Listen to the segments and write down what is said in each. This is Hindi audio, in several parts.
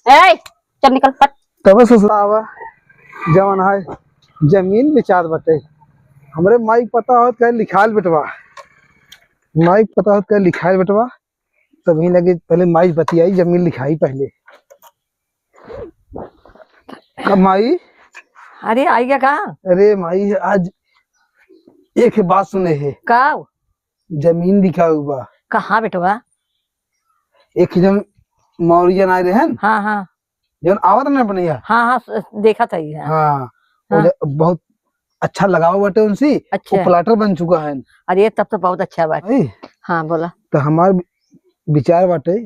ए चल निकल फट। तब ससुरावा जवन है जमीन बेचात बटे हमरे माइक पता होत का लिखाल बेटवा माइक पता होत का लिखाल बेटवा तभी लगे पहले माइक बतियाई जमीन लिखाई पहले माई। अरे आई क्या कहा? अरे माई आज एक ही बात सुने है का जमीन लिखा हुआ कहाँ बेटवा? एक जन मौरियन आए रहे हाँ हाँ जन आवत ना अपनिया। हाँ हाँ देखा था ये। हाँ, बहुत अच्छा लगा हुआ बटे उनसे। अच्छा। वो प्लाटर बन चुका है। अरे तब तो बहुत अच्छा बात। हाँ बोला। तो हमार विचार बाटे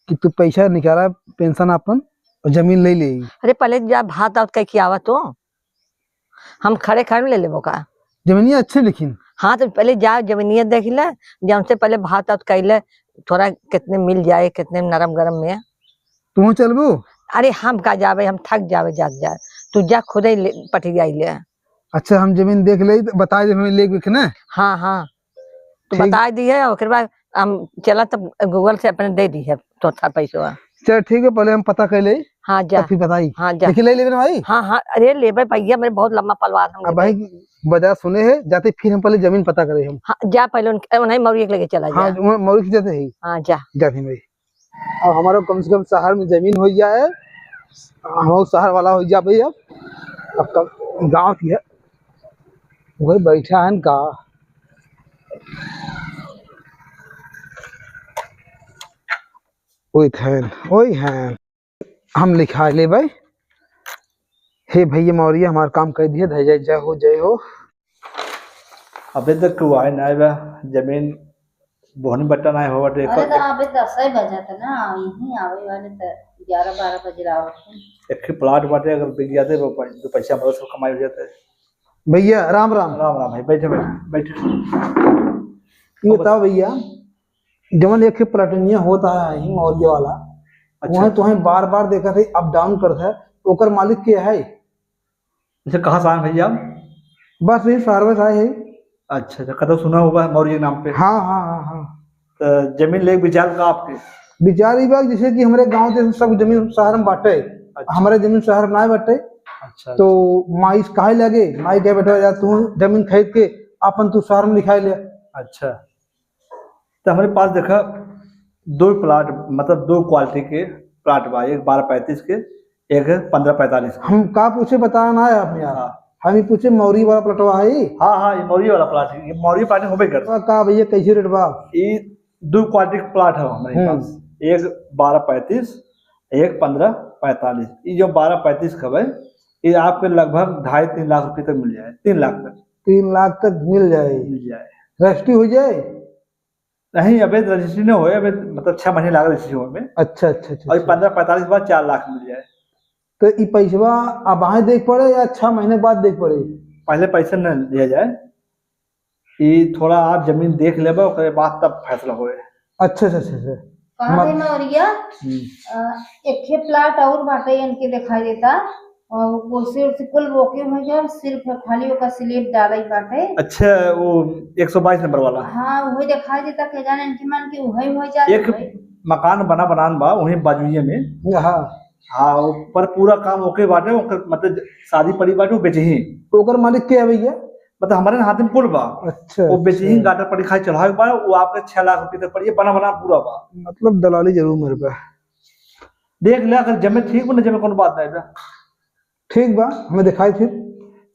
कि तू पैसा निकाला पेंशन अपन और जमीन ले ले। अरे पहले जा भात आउत कह आवा तो हम खड़े खड़े ले लेबो का जमीनिया अच्छे लिखिन। हाँ तो पहले जा जमीनियत देख ले जा उनसे पहले भात आउत कह ले थोड़ा कितने मिल जाए कितने नरम गरम में। तू चलबू? अरे हम का जावे हम थक जावे जात जा तू जा खुद ही पटी जाई ले। अच्छा हम जमीन देख ले बता दे हमें ले ना। हाँ हाँ तो बता दी है और बाद हम चला तब गूगल से अपने दे दी है तो था पैसा। चल ठीक है पहले हम पता कर ले। हाँ जा फिर बताई। हाँ जा ले ले भाई। हाँ हाँ अरे ले भैया मेरे बहुत लंबा पलवार हम भाई बजा सुने है जाते फिर हम पहले जमीन पता करे हम। हाँ जा पहले उन्हें मौरी लेके चला जा। हाँ मौरी जाते है। हाँ जा जाते भाई। अब हमारा कम से कम शहर में जमीन हो जाए हम शहर वाला हो जा भाई। अब कम गाँव की है वही बैठा है का वही है हम लिखा ले भाई। हे भैया मौर्य हमारा काम कर दिया जय जय हो जय हो। अबे तक तू आए ना बा जमीन बोहनी बट्टा ना हो बटे। अरे तो अबे 10 ही बजा था ना यही आवे वाले तो 11-12 बजे आवत। एक प्लाट बाटे अगर बिक जाते तो पैसा मतलब सब कमाई हो जाता है। भैया राम राम। राम राम भाई बैठे बैठे। ये बताओ भैया जवन एक प्लाटनिया होता है यही मौर्य वाला। अच्छा। वहाँ तुम्हें बार बार देखा थे अप डाउन करता है ओकर मालिक के है? अच्छा कहाँ से आए भैया? बस यही फार्मस आए है। अच्छा अच्छा कदम सुना होगा मौर्य के नाम पे। हाँ हाँ हाँ हाँ। तो जमीन ले विचार का आपके विचार ही बात जैसे कि हमारे गांव के सब जमीन शहर में बांटे। अच्छा। हमारे जमीन शहर में ना बांटे। अच्छा। तो माई काहे लगे माई क्या बैठा जा तू जमीन खरीद के अपन तू शहर में लिखाई ले। अच्छा तो हमारे पास देखा 2 प्लाट मतलब 2 क्वालिटी के प्लाट बा एक 12-35 के एक 15-45। हम का पूछे बताना है आपने यार। हम ही पूछे मौरी वाला प्लाटवा है। हाँ हाँ ये मौरी वाला प्लाट है। ये मौरी प्लाट होबे करता का भैया कैसे रेट बा? ये 2 क्वालिटी के प्लाट है हमारे पास एक 12-35 एक 15-45। ये जो 12-35 का है ये आपके लगभग 2.5-3 लाख रुपए तक मिल जाए। 3 लाख तक 3 लाख तक मिल जाए रजिस्ट्री हो जाए? नहीं अबे रजिस्ट्री नहीं हुए अबे मतलब 6 महीने लगा रजिस्ट्री होने में। अच्छा अच्छा अच्छा। और 15-45 बाद 4 लाख मिल जाए। तो ये पैसा अब आए देख पड़े या 6 महीने बाद देख पड़े? पहले पैसा न लिया जाए ये थोड़ा आप जमीन देख लेबा उसके बाद तब फैसला होए। अच्छा अच्छा अच्छा। कहाँ थे मौरिया? एक ही प्लाट और बाटे इनके दिखाई देता और वो सिर्फ कुल बोके में जो सिर्फ खाली ओका स्लिप डाला ही बाटे। अच्छा वो 122 नंबर वाला। हाँ वही दिखाई देता के जाने इनकी मन की वही हो जाए। एक मकान बनान बा वही बाजुए में। हाँ हाँ ऊपर पूरा काम ओके बाटे मतलब शादी पड़ी बाटे वो बेचही। ओकर मालिक के है भैया? मतलब हमारे हाथ में कुल बा। अच्छा वो बेचही गाटर पड़ी खाई चढ़ाए बा वो आपके 6 लाख रुपए तक पड़ी बना पूरा बा। मतलब दलाली जरूर मेरे पे देख ले अगर जमे ठीक हो ना जमे कोनो बात नहीं। ठीक बा हमें दिखाई फिर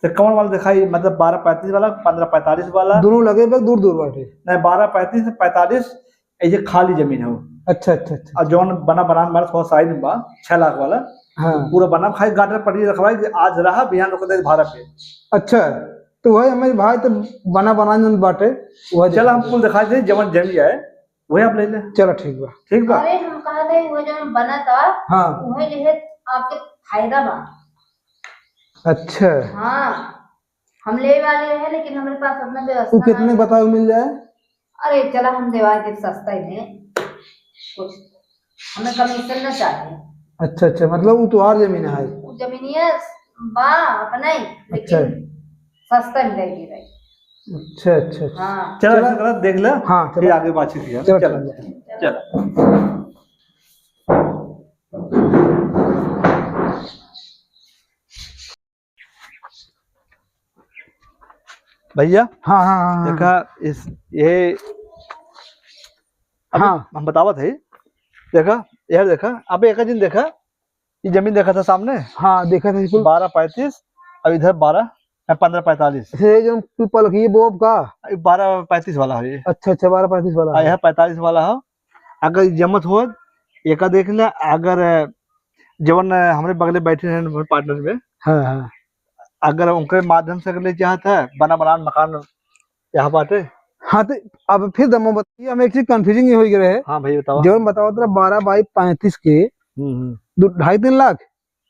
तो कौन वाला दिखाई मतलब 12-35 वाला 15-45 वाला दोनों लगे दूर दूर बाटे? नहीं 12-35 से 45 ये खाली जमीन है। अच्छा अच्छा अच्छा। और जौन बनान वाला थोड़ा साइड में बा 6 लाख वाला। हाँ। पूरा बना खाई गाटर पड़ी रखवाई आज रहा बिहान रोक दे भाड़ा पे। अच्छा तो वही हमारे भाई तो बनान बाटे वह चल हम कुल दिखा दे जवन जमी है वही आप ले ले। चलो ठीक बा ठीक बा। अरे हम कहा थे वो जो बना था हाँ वही जो है आपके फायदा बा। अच्छा हाँ हम ले वाले हैं लेकिन हमारे पास अपना व्यवस्था। कितने बताओ मिल जाए? अरे चला हम देवा के सस्ता ही में कुछ हमें कमीशन न चाहिए। अच्छा अच्छा मतलब वो तुम्हार जमीन है? जमीनिया बा अपना ही लेकिन सस्ता मिलेगी भाई। अच्छा अच्छा। हाँ चलो देख ले। हाँ चलो आगे बातचीत किया। चलो चलो। भैया हाँ हाँ हाँ हाँ देखा इस ये अभी हाँ हम बतावत है देखा यार देखा अब एक दिन देखा ये जमीन देखा था सामने हाँ देखा था बिल्कुल। 12:35 अब इधर 15:45 ये जो पीपल की ये बोब का 12:35 वाला है ये अच्छा अच्छा 12:35 वाला है। यह 45 वाला हो अगर जमत हो एक देख ले अगर जवन हमारे बगले बैठे हैं पार्टनर में हाँ हाँ अगर उनके माध्यम से अगर ले चाहता है बना मकान यहाँ बाटे। हाँ तो अब फिर दमो बताइए, हमें एक चीज कंफ्यूजिंग हो गया है। हाँ भाई बताओ। जो बताओ तेरा 12/35 के 2.5-3 लाख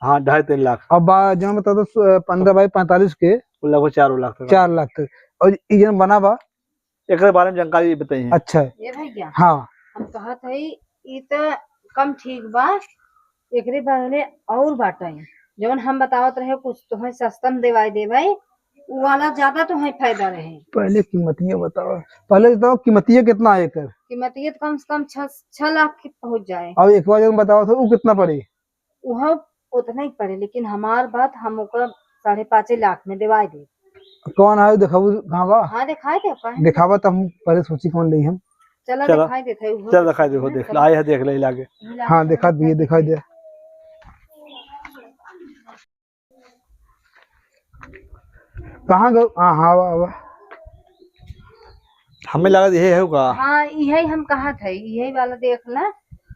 हाँ 2.5-3 लाख और जो बताओ तो 15/45 के लगभग 4 लाख तक 4 लाख तक। और ये जो बना बा एक बारे में जानकारी बताइए। अच्छा है। ये भैया हाँ हम कहत हई ई तो कम ठीक बा, एकरे बदले और बाटाई जवन हम बतावत रहे कुछ तो है सस्ता में देवाई देवाई उ वाला ज्यादा तो है फायदा रहे। पहले कीमतिया बताओ, पहले बताओ कीमतिया कितना है एकर कीमतियत कम से कम 6 लाख की पहुंच जाए। और एक बार जो बताओ तो वो कितना पड़ी। वह उतना ही पड़े लेकिन हमार बात हम ओकर 5.5 लाख में दिवाई दे। कौन है दिखाऊ कहाँ बा। हाँ दिखाई दे पाए दिखावा तो हम पहले सोची कौन ली हम। चला चलो। दिखाई देते चल दिखाई दे देख आए है देख ले लागे। हाँ दिखा दिए दिखाई दे। कहाँ गए। हाँ हाँ वाह हमें लगा यही है होगा। हाँ यही हम कहा थे यही वाला देख ला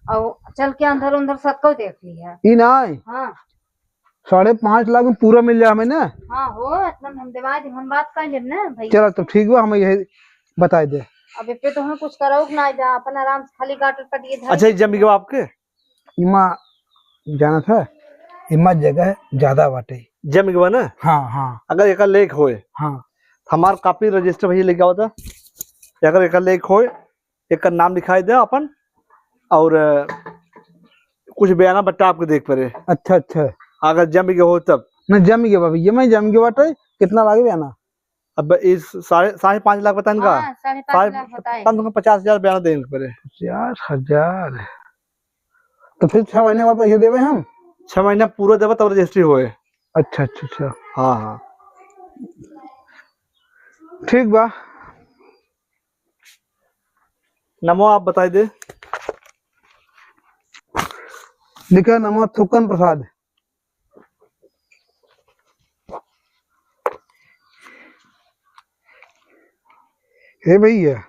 और चल के अंदर अंदर सबको देख लिया। ई नहीं हाँ 5.5 लाख में पूरा मिल जाए हमें ना। हाँ हो इतना हम दिवा दे हम बात कर लेब ना भैया। चलो तो ठीक बा हमें यही बता दे। अब पे तो हम कुछ करो ना जा अपन आराम से खाली गाटर पटिए धर। अच्छा ये जमी के आपके इमा जाना था इमा जगह ज्यादा बाटे। जमी के ना हाँ हाँ अगर एक लेख होए हाँ हमार कॉपी रजिस्टर भैया लेके आओ था अगर एक लेख होए एक नाम लिखाई दे अपन और कुछ बयाना बट्टा आपके देख पड़े। अच्छा अच्छा अगर जमी के हो तब न जम गया बाबी ये मैं जम गया बाटे कितना लागे बयाना। अब इस 5.5 लाख बताने का हाँ 5.5 लाख बताए। कम से कम 50,000 बयाना देने पड़े। 50,000 तो फिर 6 महीने बाद पैसे देवे हम। 6 महीना पूरा देवा तब रजिस्ट्री होए। अच्छा अच्छा अच्छा हाँ हाँ ठीक बा। नमो आप बताई दे। लिखा नमो थुकन प्रसाद। हे भैया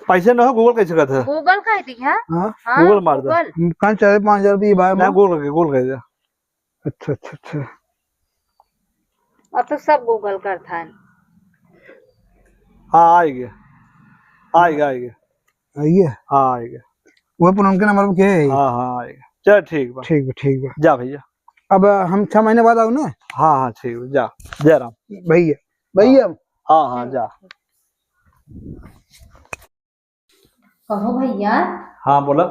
पैसे ना हो गूगल कैसे करते है। गूगल का दिया। हाँ हाँ गूगल मार दो। गूगल। कहाँ 4-5 रुपये भाई मैं गूगल कर दिया। अच्छा अच्छा अच्छा अब तो सब गूगल करता है। हाँ आएगा आएगा आएगा आइए हाँ आएगा। वो पूनम के नंबर पे के है। हाँ हाँ आएगा चल ठीक बा ठीक बा जा भैया। अब हम 6 महीने बाद आओ ना। हाँ हाँ ठीक बा जा जय राम। भैया भैया हाँ हाँ जा। कहो भैया हाँ बोला।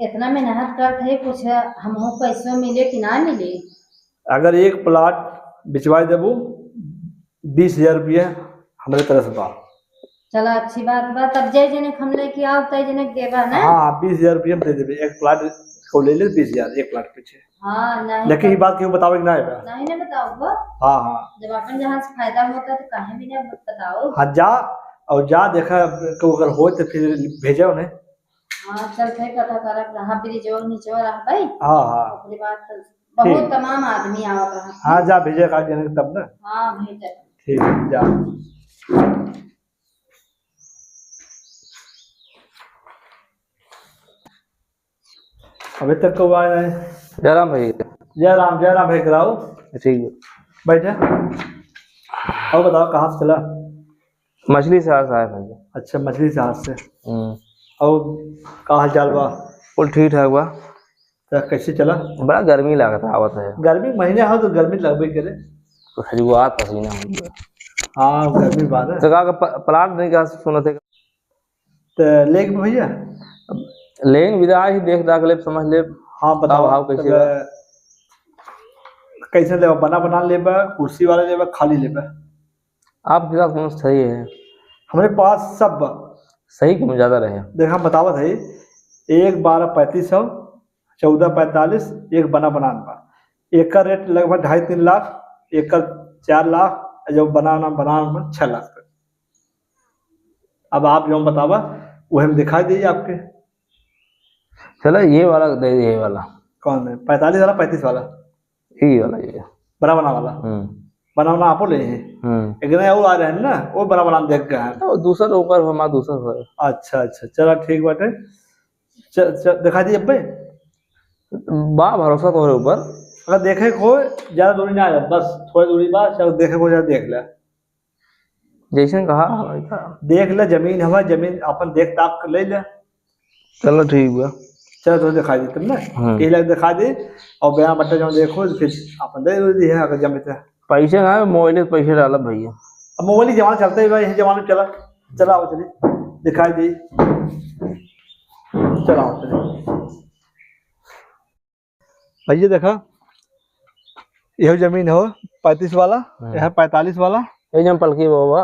इतना मेहनत करते है कुछ हमको पैसों मिले कि ना मिले। अगर एक प्लाट बिचवाई देबू 20,000 रुपया हमारे तरफ से बा। चलो अच्छी बात बा तब जय जनक हम लेके आओ तय जनक देवा ना। हाँ 20,000 रुपया दे देबे एक प्लाट को ले ले 20,000 एक प्लाट पीछे। हाँ नहीं लेकिन ये बात क्यों बताओ कि ना है नहीं ना बताओ वो। हाँ हाँ जब अपन जहाँ से फायदा होता तो कहीं भी ना बताओ। हाँ जा और जा देखा को अगर हो तो फिर भेजो उन्हें। हाँ चल फिर पता करब रहा ब्रिज और नीचे रहा भाई। हाँ हाँ ओकरे बाद बहुत तमाम आदमी आवत रहा। हाँ जा भेजे का जनक तब ना। हाँ भेज ठीक है जा। अभी तक कब आया है। जयराम भाई। जय राम भाई कराओ ठीक है। बैठे और बताओ कहाँ से चला। मछली शहर से आए भाई। अच्छा मछली से हाथ से और का हाल चाल बा। कुल ठीक ठाक बा। तो कैसे चला। बड़ा गर्मी लागत आवत है गर्मी महीने हो तो गर्मी लगबे करे। तो खजुआत पसीना हो गया। हाँ गर्मी बात है। तो का प्लाट नहीं का सुना थे तो लेक में भैया लेकिन विदा ही देख दाख ले समझ ले। हाँ बताओ भाव कैसे बा? कैसे लेबा बना लेबा कुर्सी वाला लेबा खाली लेबा। आपके साथ कौन सही है। हमारे पास सब बा। सही क्यों ज्यादा रहे। देखा बतावत है एक 12,3500 14,45 एक बना बा। एक का रेट लगभग 2.5-3 लाख एक का 4 लाख जो बनाना 6 लाख तक। अब आप जो बतावा वो हम दिखाई दीजिए आपके। चलो ये वाला दे दे, ये वाला, कौन है? 45 वाला 35 वाला ये वाला, ये। बना वाला बना आपो ले हैं। एक नया वो आ रहे हैं ना, वो बना देख गए हैं। तो दूसरा ऊपर हमारा दूसरा है। अच्छा चलो ठीक बाटे। दिखा दिए अब्बे। बा भरोसा तोहरे ऊपर। अगर देखे को ज्यादा दूरी ना आए, बस थोड़ी दूरी बाद चलो देखे को ज्यादा देख ले। जैसे कहा देख ले, जमीन हमारी जमीन अपन देख ताक कर ले ले। चलो ठीक बा। चलो तो दिखा दी तुमने 1 लाख दिखा दी, और बयान बट्टा जो देखो फिर अपन दे दी है। अगर जमे तो पैसे ना मोबाइल में पैसे डाला भैया। अब मोबाइल ही जमाना चलता है भाई, यही जमाना चला चला आओ चलिए दिखाई दी। चला आओ चलिए भैया देखा, यह जमीन हो 35 वाला, यह 45 वाला। ये जम पलकी बाबा।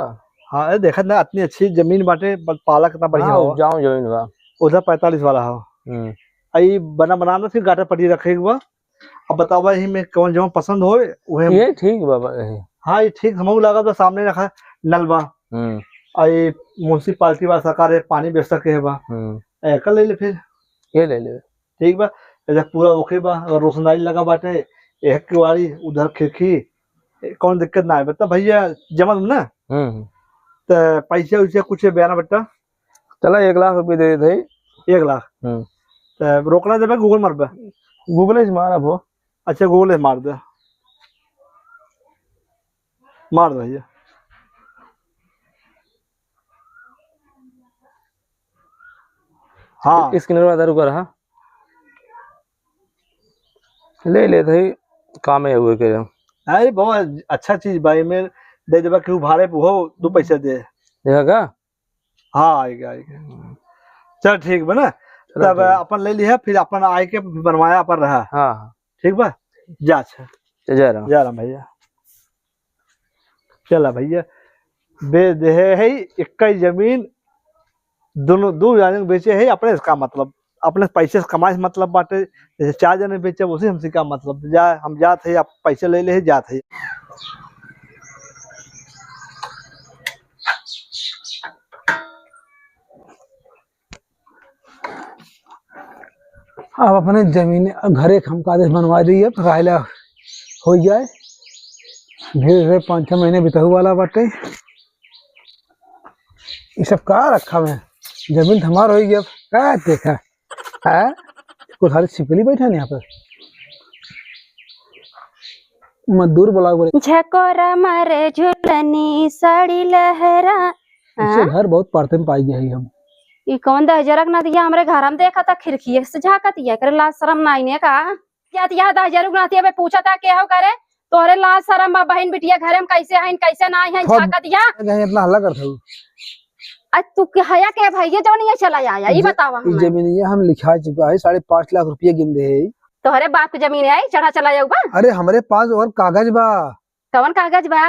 हाँ देखा ना, इतनी अच्छी जमीन बाटे, पाला कितना बढ़िया हो। जाऊं जमीन बा उधर 45 वाला हो। आई बनाना फिर गाटा पट्टी रखे हुआ। अब बतावा यही में कौन जो पसंद हो वह। ये ठीक बाबा। हाँ ये ठीक हमको लगा, तो सामने रखा नलबा। आई म्यूनसिपालिटी वाला सरकार है, पानी व्यवस्था के है बा। कल ले ले फिर, ये ले ले ठीक बा। पूरा ओके बा, अगर रोशनदारी लगा बाटे, एक किवाड़ी उधर खिड़की, कौन दिक्कत ना है। बता भैया जमा तुम ना तो पैसे वैसे कुछ बयाना बेटा। चला 1 लाख रुपये दे दे। 1 लाख तो रोकना जब गूगल मार पे। गूगल से मारा वो। अच्छा गूगल से मार दे, मार दो भैया। हाँ इसके निर्वाह कर। हाँ ले ले भाई, काम है हुए के। अरे बहुत अच्छा चीज भाई में दे देबा कि भाड़े पे हो 2 पैसे दे। देखा का? हाँ आएगा चल ठीक बा ना। तब अपन ले लिया, फिर अपन आए के बनवाया अपन रहा। हाँ ठीक बा जा। अच्छा जा रहा भैया। चला भैया बे दे है 21 जमीन, दोनों 2 जने बेचे है अपने इसका मतलब, अपने पैसे से कमाए से मतलब बाटे। जैसे 4 जने बेचे उसी हमसे का मतलब, जा हम जात है, आप पैसे ले ले जात है। अब अपने जमीन घरे हम कागज बनवा दी है, रायला हो जाए। धीरे धीरे 5-6 महीने बितहु वाला बाटे। ये सब का रखा मैं, जमीन हमार हो गई। अब क्या देखा है, कुछ सारी छिपली बैठा यहाँ पर। मजदूर बोला बोले झकोरा मारे झुलनी साड़ी लहरा। इससे घर बहुत पड़ते में पाई गई हम। ई कौन दहजरक ना दिया हमरे घर हम देखा था, खिड़की से झाका दिया करे। लाज शरम नाई ने का याद याद दहजरक ना दिया। पूछा था के हो करे तोरे लाज शरम बा, बहन बिटिया घर में कैसे हैं कैसे ना हैं, झाका दिया। इतना हल्ला करता हूँ। आज तू हया के भैया जब नहीं चला आया, ये बतावा। जमीन ये हम लिखा चुका है, 5.5 लाख रुपये गिनदे है। तोहरे बाप की जमीन है, चढ़ा चला जाऊगा। अरे हमारे पास और कागज बा। कौन कागज बा,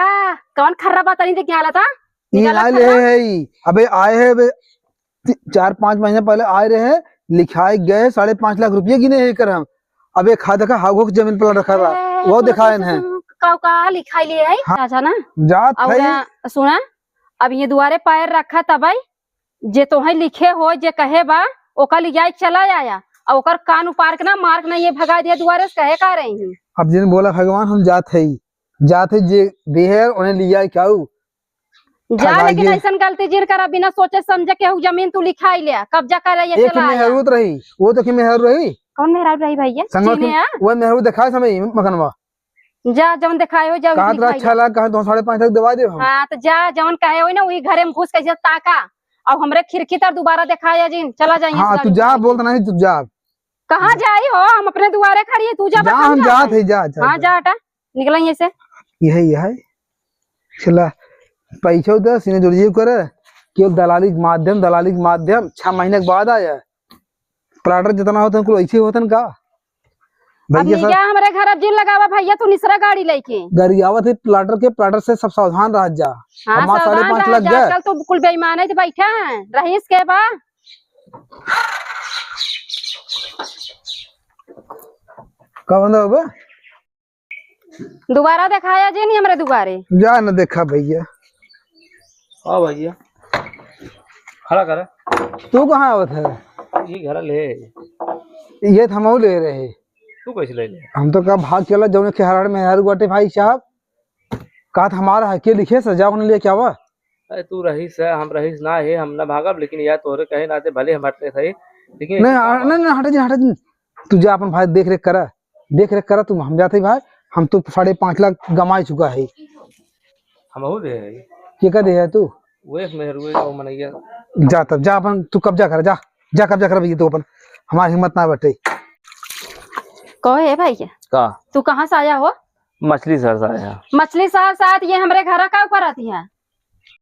कौन खर्रा बा तनी देख आला था। ले है अबे आए है 4-5 महीने पहले आए रहे, लिखाए गए 5.5 लाख रुपये गिने है कर हम। अब एक खा देखा हाउ जमीन पर रखा बा, वो दिखाए है का लिखाई लिए है। अच्छा ना जात है। सुना अब ये दुआरे पैर रखा तब जे तोहे लिखे हो जे कहे बा ओकर लिया चला आया, और ओकर कान उपार के ना मार्क ना ये भगा दिया दुआरे से कहे का रही हूँ। अब जिन बोला भगवान हम जात है जे देहर उन्हें लिया क्या जा, लेकिन ऐसा गलती जिन करा बिना सोचे समझे के जमीन तू लिखाई लिया कब्जा करे ये एक मेहरूत रही, वो तो कि मेहर रही। कौन मेहरा रही भैया? वो मेहरू दिखाए समय मकनवा जा जवन दिखाए हो जा। कहा 6 लाख कहा 5.5 लाख दवा दे। हाँ तो जा जवन कहे हो ना वही घरे में घुस कैसे ताका, और हमरे खिड़की तर दोबारा दिखाया जिन चला जाइए। हाँ तू जा, बोलता नहीं तू जा। कहाँ जाई हो, हम अपने दुआरे खड़ी है, तू जा। हम जात है, जा। हाँ जा हटा निकल यहीं से। यही चला पैसा उधर सीने जुड़िए करे कि दलाली के माध्यम 6 महीने के बाद आया। प्लाटर जितना होता है ऐसे होता का भैया। हमारे घर अब जिन लगावा भैया, तू निसरा गाड़ी लेके गरियावत है प्लाटर से सब सावधान रह जा। हाँ, 5.5 लग गया। कल तो बिल्कुल बेईमान है बैठा है रहीस के बा। कब दोबारा दिखाया जी नहीं हमरे दुआरे। जा न देखा भैया। हाँ भैया खड़ा कर तू कहाँ आवत है? ये घर ले ये तो हम ले रहे। तू कैसे ले ले हम तो कहा भाग चला जौने के हराड़ में हर बाटे भाई साहब। कहा था हमारा है के लिखे सजा उन्हें ले क्या हुआ? अरे तू रहीस है हम रहीस ना है हम ना भागब लेकिन यार तोरे कहे नाते भले हम हटते थे लेकिन नहीं हटे जी तू जा अपन भाई देख रेख करा तुम हम जाते भाई। हम तो 5.5 लाख गंवा चुका है। हम हो दे ये का दे है तू? वो एक मेहरुए का मनैया जा तब जा अपन तू कब्जा कर जा कब्जा कर भैया तू अपन। हमारी हिम्मत ना बटे। कहो है भैया का तू कहाँ से आया हो? मछली सर आया मछली शहर साथ ये हमरे घर का ऊपर आती है।